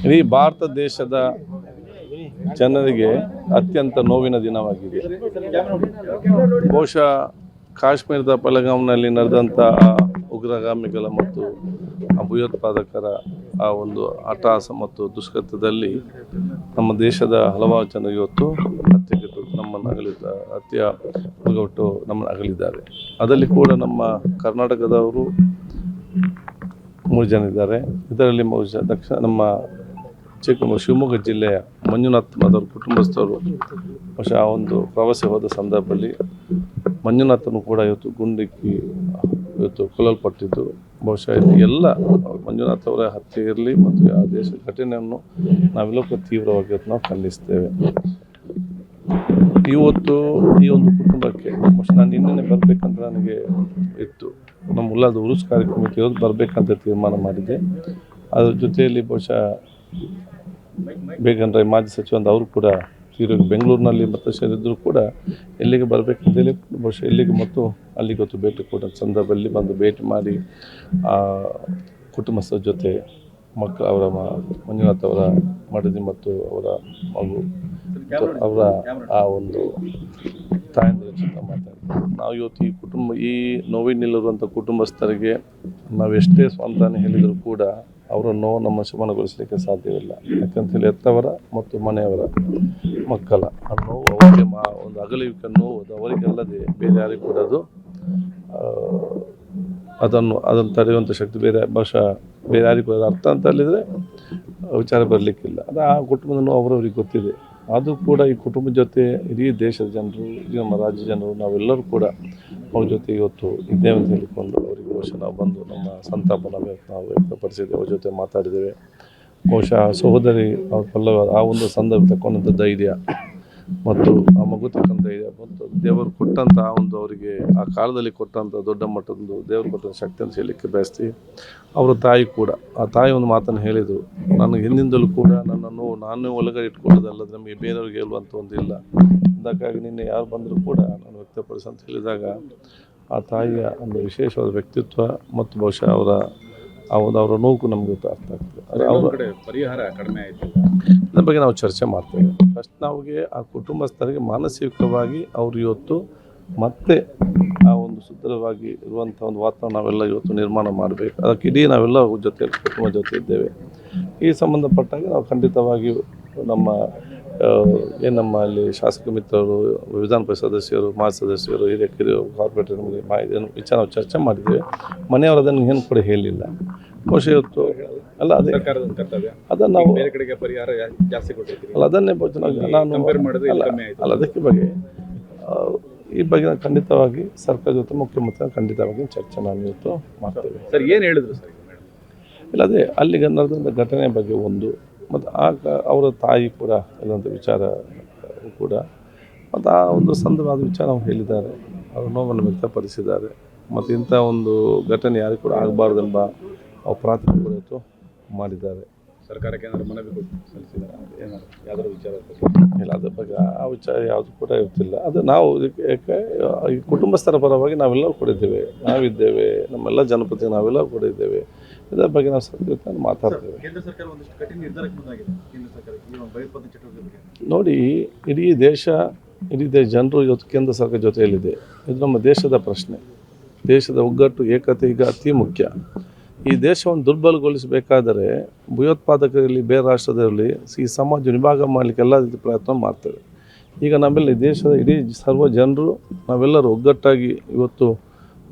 ಇಡೀ ಭಾರತ ದೇಶದ ಜನರಿಗೆ ಅತ್ಯಂತ ನೋವಿನ ದಿನವಾಗಿದೆ. ಬಹುಶಃ ಕಾಶ್ಮೀರದ ಪಹಲ್ಗಾಮ್ನಲ್ಲಿ ನಡೆದಂಥ ಉಗ್ರಗಾಮಿಗಳ ಮತ್ತು ಭಯೋತ್ಪಾದಕರ ಆ ಒಂದು ಅಟ್ಟಹಾಸ ಮತ್ತು ದುಷ್ಕೃತ್ಯದಲ್ಲಿ ನಮ್ಮ ದೇಶದ ಹಲವಾರು ಜನರು ಇವತ್ತು ಹತ್ಯೆಗೆಟ್ಟು ನಮ್ಮನ್ನು ಹತ್ಯೆಗೊಟ್ಟು ನಮ್ಮನ್ನು ಅಗಲಿದ್ದಾರೆ. ಅದರಲ್ಲಿ ಕೂಡ ನಮ್ಮ ಕರ್ನಾಟಕದವರು 3 ಜನ ಇದ್ದಾರೆ. ಇದರಲ್ಲಿ ನಮ್ಮ ಶಿವಮೊಗ್ಗ ಜಿಲ್ಲೆಯ ಮಂಜುನಾಥ್ ಅದರ ಕುಟುಂಬಸ್ಥರು ಬಹುಶಃ ಆ ಒಂದು ಪ್ರವಾಸ ಹೋದ ಸಂದರ್ಭದಲ್ಲಿ ಮಂಜುನಾಥನು ಕೂಡ ಗುಂಡಿಕ್ಕಿ ಕೊಲ್ಲಲ್ಪಟ್ಟಿದ್ದು. ಬಹುಶಃ ಎಲ್ಲ ಮಂಜುನಾಥ್ ಅವರ ಹತ್ಯೆ ಇರಲಿ ಮತ್ತು ಆ ದೇಶದ ಘಟನೆಯನ್ನು ನಾವೆಲ್ಲಕ್ಕೂ ತೀವ್ರವಾಗಿ ನಾವು ಖಂಡಿಸ್ತೇವೆ. ಇವತ್ತು ಈ ಒಂದು ಕುಟುಂಬಕ್ಕೆ ಬಹುಶಃ ನಾನು ನಿನ್ನೆ ಬರಬೇಕಂತ ನನಗೆ ಇತ್ತು. ನಮ್ಮ ಉಲ್ಲಾದ ಉರುಸ್ ಕಾರ್ಯಕ್ರಮಕ್ಕೆ ಇವತ್ತು ಬರಬೇಕಂತ ತೀರ್ಮಾನ ಮಾಡಿದ್ದೆ. ಅದರ ಜೊತೆಯಲ್ಲಿ ಬಹುಶಃ ಬೇಗಂದ್ರೆ ಮಾಜಿ ಸಚಿವ ಅಂತ ಅವರು ಕೂಡ ಬೆಂಗಳೂರಿನಲ್ಲಿ ಮತ್ತು ಸೇರಿದ್ರು ಕೂಡ ಎಲ್ಲಿಗೆ ಬರಬೇಕಂತೇಳಿ ಬಹುಶಃ ಇಲ್ಲಿಗೆ ಮತ್ತು ಅಲ್ಲಿಗೆ ಹೊತ್ತು ಭೇಟಿ ಕೊಟ್ಟ ಸಂದರ್ಭದಲ್ಲಿ ಬಂದು ಭೇಟಿ ಮಾಡಿ ಕುಟುಂಬಸ್ಥರ ಜೊತೆ ಮಕ್ಕಳು ಅವರ ಮಂಜುನಾಥ್ ಅವರ ಮಡದಿ ಮತ್ತು ಅವರ ಮಗು ಅವರ ಆ ಒಂದು ತಾಯಂದಿರ ಜೊತೆ ಮಾತಾಡ್ತೀವಿ. ನಾವು ಇವತ್ತು ಈ ನೋವಿನಲ್ಲಿರುವಂಥ ಕುಟುಂಬಸ್ಥರಿಗೆ ನಾವು ಎಷ್ಟೇ ಸ್ವಂತಾನೆ ಹೇಳಿದರೂ ಕೂಡ ಅವರ ನೋವು ನಮ್ಮ ಶಮನಗೊಳಿಸಲಿಕ್ಕೆ ಸಾಧ್ಯವಿಲ್ಲ. ಯಾಕಂತೇಳಿ ಹೆತ್ತವರ ಮತ್ತು ಮನೆಯವರ ಮಕ್ಕಳ ಆ ನೋವು ಅವರಿಗೆ ಒಂದು ಅಗಲಿಕೆ ನೋವು ಅದು ಅವರಿಗಲ್ಲದೆ ಬೇರೆ ಯಾರಿಗೂ ಕೂಡ ಅದು ಅದನ್ನು ತಡೆಯುವಂಥ ಶಕ್ತಿ ಬಹುಶಃ ಬೇರೆ ಯಾರಿಗೂ ಅದು ಅರ್ಥ ಅಂತ ಹೇಳಿದರೆ ವಿಚಾರ ಬರಲಿಕ್ಕಿಲ್ಲ. ಅದು ಆ ಕುಟುಂಬದ ನೋವು ಅವರವ್ರಿಗೆ ಗೊತ್ತಿದೆ. ಅದು ಕೂಡ ಈ ಕುಟುಂಬದ ಜೊತೆ ಇಡೀ ದೇಶದ ಜನರು, ನಮ್ಮ ರಾಜ್ಯ ಜನರು ನಾವೆಲ್ಲರೂ ಕೂಡ ಅವ್ರ ಜೊತೆ ಇವತ್ತು ಇದ್ದೇವೆ ಅಂತ ಹೇಳಿಕೊಂಡು ಅವರಿಗೆ ಬಹುಶಃ ನಾವು ಬಂದು ನಮ್ಮ ಸಂತಾಪ ನಾವು ವ್ಯಕ್ತಪಡಿಸಿದ್ದೇವೆ. ಅವ್ರ ಜೊತೆ ಮಾತಾಡಿದ್ದೇವೆ. ಬಹುಶಃ ಸಹೋದರಿ ಅವ್ರ ಪಲ್ಲವ ಆ ಒಂದು ಸಂದರ್ಭ ತಗೊಂಡಂಥ ಧೈರ್ಯ ಮತ್ತು ಆ ಮಗು ತಕ್ಕಂಥ ಧೈರ್ಯ ಮತ್ತು ದೇವರು ಕೊಟ್ಟಂಥ ಒಂದು ಅವರಿಗೆ ಆ ಕಾಲದಲ್ಲಿ ಕೊಟ್ಟಂಥ ದೊಡ್ಡ ಮಟ್ಟದೊಂದು ದೇವರು ಕೊಟ್ಟಂಥ ಶಕ್ತಿ ಅಂತ ಹೇಳಲಿಕ್ಕೆ ಬಯಸ್ತೀವಿ. ಅವರ ತಾಯಿ ಕೂಡ ಆ ತಾಯಿ ಒಂದು ಮಾತನ್ನು ಹೇಳಿದರು, ನನಗೆ ಹಿಂದಿಂದಲೂ ಕೂಡ ನನ್ನನ್ನು ನಾನೇ ಒಳಗಡೆ ಇಟ್ಕೊಳ್ಳೋದಲ್ಲದೆ ನಮಗೆ ಬೇರೆಯವ್ರಿಗೆ ಹೇಳುವಂಥ ಒಂದು ಇಲ್ಲ. ಅದಕ್ಕಾಗಿ ನಿನ್ನೆ ಯಾರು ಬಂದರೂ ಕೂಡ ನಾನು ವ್ಯಕ್ತಪಡಿಸ ಅಂತ ಹೇಳಿದಾಗ ಆ ತಾಯಿಯ ಒಂದು ವಿಶೇಷವಾದ ವ್ಯಕ್ತಿತ್ವ ಮತ್ತು ಬಹುಶಃ ಅವರ ನೋವು ನಮಗೆ ಅರ್ಥ ಆಗ್ತದೆ. ಅವರ ಪರಿಹಾರ ಕಡಿಮೆ ಆಯಿತು ಇದ್ರ ಬಗ್ಗೆ ನಾವು ಚರ್ಚೆ ಮಾಡ್ತೇವೆ. ಫಸ್ಟ್ ನಮಗೆ ಆ ಕುಟುಂಬಸ್ಥರಿಗೆ ಮಾನಸಿಕವಾಗಿ ಅವರು ಇವತ್ತು ಮತ್ತೆ ಆ ಒಂದು ಸುಂದರವಾಗಿ ಇರುವಂಥ ಒಂದು ವಾತಾವರಣ ನಾವೆಲ್ಲ ಇವತ್ತು ನಿರ್ಮಾಣ ಮಾಡಬೇಕು. ಅದಕ್ಕೆ ಇಡೀ ನಾವೆಲ್ಲ ಜೊತೆ ಕುಟುಂಬ ಜೊತೆ ಇದ್ದೇವೆ. ಈ ಸಂಬಂಧಪಟ್ಟಾಗ ನಾವು ಖಂಡಿತವಾಗಿ ನಮ್ಮ ಅಲ್ಲಿ ಶಾಸಕ ಮಿತ್ರರು, ವಿಧಾನ ಪರಿಷತ್ ಸದಸ್ಯರು, ಮಾಜಿ ಸದಸ್ಯರು, ಹಿರಿಯ ಕಾರ್ಪೊರೇಟರ್ ವಿಚಾರ ನಾವು ಚರ್ಚೆ ಮಾಡಿದ್ದೇವೆ. ಮನೆಯವರು ಅದನ್ನು ಏನು ಕೂಡ ಹೇಳಿಲ್ಲ. ಬಹುಶಃ ಇವತ್ತು ಅಲ್ಲ ಅದೇ ಕರ್ತವ್ಯ ಅದನ್ನು ನಾವು ಬೇರೆ ಕಡೆಗೆ ಪರಿಹಾರ ಜಾಸ್ತಿ ಕೊಟ್ಟಿದ್ದೀವಿ ಅಲ್ಲ ಅದನ್ನೇ ನಾನು ಅಲ್ಲ ಅದಕ್ಕೆ ಬಗ್ಗೆ ಈ ಬಗ್ಗೆ ಖಂಡಿತವಾಗಿ ಸರ್ಕಾರ ಜೊತೆ ಮುಖ್ಯಮಂತ್ರಿ ಖಂಡಿತವಾಗಿ ಚರ್ಚೆ ನಾನು ಇವತ್ತು ಮಾಡ್ತೇವೆ. ಸರ್ ಏನು ಹೇಳಿದ್ರು ಸರ್? ಇಲ್ಲ ಅದೇ ಅಲ್ಲಿಗೆ ನಡೆದಂಥ ಘಟನೆ ಬಗ್ಗೆ ಒಂದು ಮತ್ತು ಅವರ ತಾಯಿ ಕೂಡ ಇಲ್ಲಂಥ ವಿಚಾರ ಕೂಡ ಮತ್ತು ಆ ಒಂದು ಸಂದರ್ಭದ ವಿಚಾರ ನಾವು ಹೇಳಿದ್ದಾರೆ. ಅವರ ನೋವನ್ನು ವ್ಯಕ್ತಪಡಿಸಿದ್ದಾರೆ. ಮತ್ತು ಇಂಥ ಒಂದು ಘಟನೆ ಯಾರಿಗೂ ಕೂಡ ಆಗಬಾರ್ದೆಂಬ ಪ್ರಾರ್ಥನೆ ಕೂಡ ಇವತ್ತು ಮಾಡಿದ್ದಾರೆ. ಸರ್ಕಾರಕ್ಕೆ ಏನಾದರೂ ಮನವಿ ಸಲ್ಲಿಸಿದ್ದಾರೆ ಯಾವ್ದಾದ್ರು ವಿಚಾರ ಇಲ್ಲ ಅದ್ರ ಬಗ್ಗೆ ಆ ವಿಚಾರ ಯಾವುದು ಕೂಡ ಇರ್ತಿಲ್ಲ. ಅದು ನಾವು ಈ ಕುಟುಂಬಸ್ಥರ ಪರವಾಗಿ ನಾವೆಲ್ಲರೂ ಕೂಡ ಇದ್ದೇವೆ, ನಾವಿದ್ದೇವೆ, ನಮ್ಮೆಲ್ಲ ಜನಪ್ರತಿನಿಧಿ ನಾವೆಲ್ಲರೂ ಕೂಡ ಇದ್ದೇವೆ. ಇದರ ಬಗ್ಗೆ ನಾವು ಸರ್ಕಾರ ಮಾತಾಡ್ತೇವೆ. ಕೇಂದ್ರ ಸರ್ಕಾರ ಒಂದಿಷ್ಟು ಕಠಿಣ ನಿರ್ಧಾರಕ್ಕೆ ಮುಂದಾಗಿದೆ. ಕೇಂದ್ರ ಸರ್ಕಾರ ನೋಡಿ ಇಡೀ ದೇಶ ಜನರು ಇವತ್ತು ಕೇಂದ್ರ ಸರ್ಕಾರ ಜೊತೆಯಲ್ಲಿದೆ. ಇದು ನಮ್ಮ ದೇಶದ ಪ್ರಶ್ನೆ. ದೇಶದ ಒಗ್ಗಟ್ಟು ಏಕತೆ ಈಗ ಅತಿ ಮುಖ್ಯ. ಈ ದೇಶವನ್ನು ದುರ್ಬಲಗೊಳಿಸಬೇಕಾದರೆ ಭಯೋತ್ಪಾದಕರಲ್ಲಿ ಬೇರೆ ರಾಷ್ಟ್ರದಲ್ಲಿ ಈ ಸಮಾಜ ವಿಭಾಗ ಮಾಡಲಿಕ್ಕೆ ಎಲ್ಲ ರೀತಿ ಪ್ರಯತ್ನ ಮಾಡ್ತಾರೆ. ಈಗ ನಮ್ಮೆಲ್ಲ ದೇಶದ ಇಡೀ ಸರ್ವ ಜನರು ನಾವೆಲ್ಲರೂ ಒಗ್ಗಟ್ಟಾಗಿ ಇವತ್ತು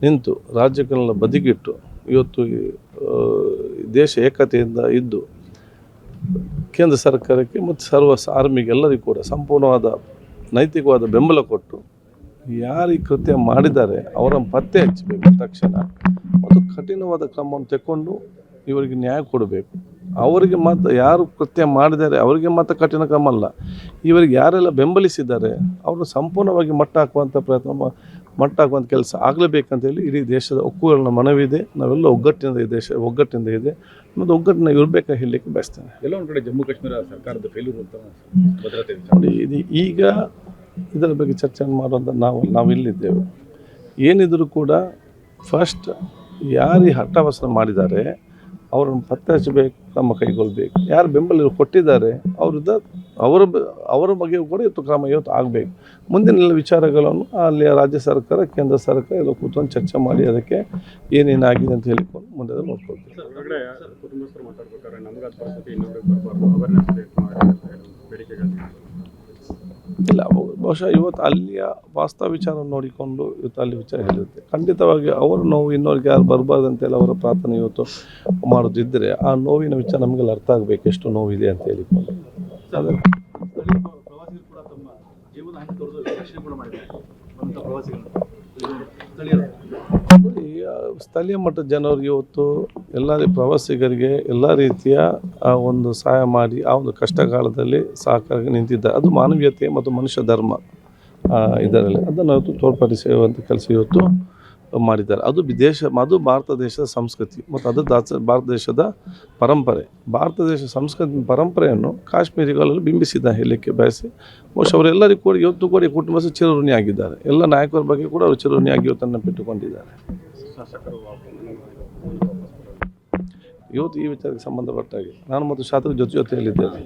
ನಿಂತು ರಾಜ್ಯಗಳನ್ನ ಬದಿಗಿಟ್ಟು ಇವತ್ತು ದೇಶ ಏಕತೆಯಿಂದ ಇದ್ದು ಕೇಂದ್ರ ಸರ್ಕಾರಕ್ಕೆ ಮತ್ತು ಸರ್ವ ಆರ್ಮಿಗೆ ಎಲ್ಲರಿಗೂ ಕೂಡ ಸಂಪೂರ್ಣವಾದ ನೈತಿಕವಾದ ಬೆಂಬಲ ಕೊಟ್ಟು ಯಾರು ಈ ಕೃತ್ಯ ಮಾಡಿದ್ದಾರೆ ಅವರನ್ನು ಪತ್ತೆ ಹಚ್ಚಬೇಕು ತಕ್ಷಣ ಮತ್ತು ಕಠಿಣವಾದ ಕ್ರಮವನ್ನು ತಗೊಂಡು ಇವರಿಗೆ ನ್ಯಾಯ ಕೊಡಬೇಕು. ಅವರಿಗೆ ಮಾತ್ರ ಯಾರು ಕೃತ್ಯ ಮಾಡಿದ್ದಾರೆ ಅವರಿಗೆ ಮಾತ್ರ ಕಠಿಣ ಕ್ರಮ ಅಲ್ಲ, ಇವರಿಗೆ ಯಾರೆಲ್ಲ ಬೆಂಬಲಿಸಿದ್ದಾರೆ ಅವ್ರನ್ನ ಸಂಪೂರ್ಣವಾಗಿ ಮಟ್ಟ ಹಾಕುವಂಥ ಕೆಲಸ ಆಗಲೇಬೇಕಂತೇಳಿ ಇಡೀ ದೇಶದ ಒಕ್ಕೂರನ ಮನವಿ ಇದೆ. ನಾವೆಲ್ಲ ಒಗ್ಗಟ್ಟಿನಿಂದ ಇದೆ ಮತ್ತು ಒಗ್ಗಟ್ಟಿನ ಇರಬೇಕಾಗಿ ಹೇಳಲಿಕ್ಕೆ ಬಯಸ್ತೇನೆ. ಎಲ್ಲ ಒಂದು ಕಡೆ ಜಮ್ಮು ಕಾಶ್ಮೀರ ಸರ್ಕಾರದ ಫೇಲ್ಯೂರ್ ಅಂತ ಭದ್ರತೆ ನೋಡಿ ಈಗ ಇದರ ಬಗ್ಗೆ ಚರ್ಚೆ ಮಾಡುವಂಥ ನಾವು ಇಲ್ಲಿದ್ದೇವೆ. ಏನಿದ್ರು ಕೂಡ ಫಸ್ಟ್ ಯಾರು ಹಠಾವಸರ ಮಾಡಿದ್ದಾರೆ ಅವರನ್ನು ಪತ್ತೆ ಹಚ್ಚಬೇಕು, ಕ್ರಮ ಕೈಗೊಳ್ಳಬೇಕು. ಯಾರು ಬೆಂಬಲ ಕೊಟ್ಟಿದ್ದಾರೆ ಅವ್ರದ್ದು ಅವರ ಬಗ್ಗೆಯೂ ಕೂಡ ಇವತ್ತು ಕ್ರಮ ಇವತ್ತು ಆಗಬೇಕು. ಮುಂದಿನ ವಿಚಾರಗಳನ್ನು ಅಲ್ಲಿಯ ರಾಜ್ಯ ಸರ್ಕಾರ, ಕೇಂದ್ರ ಸರ್ಕಾರ ಎಲ್ಲ ಕೂತ್ಕೊಂಡು ಚರ್ಚೆ ಮಾಡಿ ಅದಕ್ಕೆ ಏನೇನಾಗಿದೆ ಅಂತ ಹೇಳಿಕೊಂಡು ಮುಂದೆ ನೋಡ್ಕೊಳ್ತೀವಿ. ಹೊರಗಡೆ ಕುಟುಂಬಸ್ಥರು ಮಾತಾಡ್ಬೇಕಾದ್ರೆ ನಮ್ಗೆ ಅದು ಪರಿಸ್ಥಿತಿ ಇನ್ನೊಬ್ರಿಗೆ ಬರಬಾರ್ದು, ಅವೇರ್ನೆಸ್ ಕ್ರಿಯೇಟ್ ಮಾಡಿ ಅಂತ ಹೇಳಿ ಬೇಡಿಕೆಗಳು ಇಲ್ಲ, ಬಹುಶಃ ಇವತ್ತು ಅಲ್ಲಿಯ ವಾಸ್ತವ ವಿಚಾರವನ್ನು ನೋಡಿಕೊಂಡು ಇವತ್ತು ಅಲ್ಲಿ ವಿಚಾರ ಹೇಳಿರುತ್ತೆ. ಖಂಡಿತವಾಗಿ ಅವರ ನೋವು ಇನ್ನೊರಿಗೆ ಯಾರು ಬರಬಾರ್ದು ಅಂತೇಳಿ ಅವರ ಪ್ರಾರ್ಥನೆ ಇವತ್ತು ಮಾಡೋದಿದ್ದರೆ ಆ ನೋವಿನ ವಿಚಾರ ನಮಗೆಲ್ಲ ಅರ್ಥ ಆಗಬೇಕು, ಎಷ್ಟು ನೋವಿದೆ ಅಂತ ಹೇಳಿಕೊಂಡು. ಅದನ್ನು ಸ್ಥಳೀಯ ಪ್ರವಾಸಿಗರು ಕೂಡ ತಮ್ಮ ಜೀವನ ಹಾಕಿ ತೋರಿದು ರಕ್ಷಣೆ ಕೂಡ ಮಾಡಿದ್ದಾರೆ ಅಂತ ಪ್ರವಾಸಿಗರು ಸ್ಥಳೀಯರು. ಈ ಸ್ಥಳೀಯ ಮಟ್ಟದ ಜನರಿಗೆ ಇವತ್ತು ಎಲ್ಲ ಪ್ರವಾಸಿಗರಿಗೆ ಎಲ್ಲ ರೀತಿಯ ಒಂದು ಸಹಾಯ ಮಾಡಿ ಆ ಒಂದು ಕಷ್ಟ ಕಾಲದಲ್ಲಿ ಸಹಕಾರ ನಿಂತಿದ್ದಾರೆ. ಅದು ಮಾನವೀಯತೆ ಮತ್ತು ಮನುಷ್ಯ ಧರ್ಮ ಇದರಲ್ಲಿ ಅದನ್ನು ಇವತ್ತು ತೋರ್ಪಡಿಸುವಂಥ ಕೆಲಸ ಇವತ್ತು ಮಾಡಿದ್ದಾರೆ. ಅದು ಭಾರತ ದೇಶದ ಸಂಸ್ಕೃತಿ ಮತ್ತು ಅದು ಭಾರತ ದೇಶದ ಪರಂಪರೆ. ಭಾರತ ದೇಶದ ಸಂಸ್ಕೃತಿ ಪರಂಪರೆಯನ್ನು ಕಾಶ್ಮೀರಿಗಳಲ್ಲಿ ಬಿಂಬಿಸಿದ ಹೇಳಲಿಕ್ಕೆ ಬಯಸಿ ಬಹುಶಃ ಅವರೆಲ್ಲರಿಗೂ ಕೂಡ ಇವತ್ತು ಕೂಡ ಈ ಕುಟುಂಬದ ಚಿರಋಣಿಯಾಗಿದ್ದಾರೆ. ಎಲ್ಲ ನಾಯಕರ ಬಗ್ಗೆ ಕೂಡ ಅವರು ಚಿರಋಣಿಯಾಗಿ ಇವತ್ತನ್ನು ಬಿಟ್ಟುಕೊಂಡಿದ್ದಾರೆ. ಶಾಸಕರು ಇವತ್ತು ಈ ವಿಚಾರಕ್ಕೆ ಸಂಬಂಧಪಟ್ಟಾಗಿ ನಾನು ಮತ್ತು ಶಾಸಕರ ಜೊತೆಯಲ್ಲಿದ್ದೇನೆ.